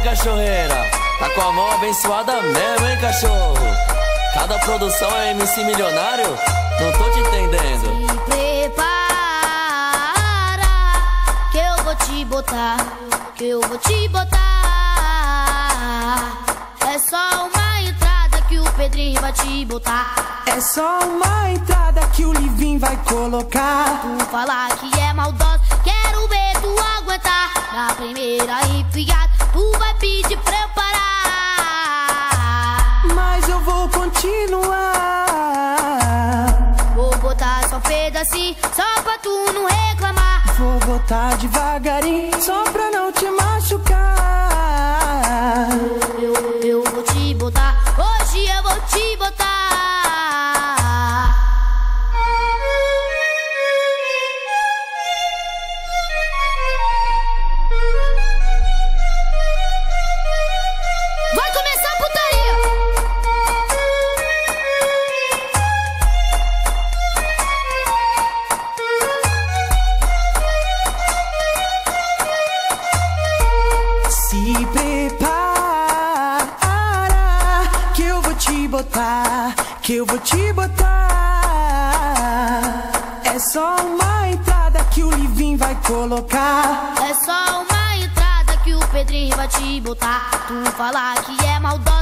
cachorreira? Tá com a mão abençoada mesmo, hein, cachorro? Cada produção é MC milionário? Não tô te entendendo. Se prepara, que eu vou te botar, que eu vou te botar. É só uma entrada que o Pedrinho vai te botar. É só uma entrada que o Livinho vai colocar. Tu falar que é maldosa, quero ver tu aguentar. Na primeira enfiada, tu vai pedir pra eu parar. Mas eu vou continuar. Vou botar só um pedacinho, só pra tu não reclamar. Vou botar devagarinho, só pra não te machucar. Eu vou te botar, hoje eu vou te botar. Vai começar a putaria. Se prepara, que eu vou te botar, que eu vou te botar. É só uma entrada que o Livinho vai colocar. É só uma entrada que o Pedrinho vai te botar. Tu falar que é maldosa,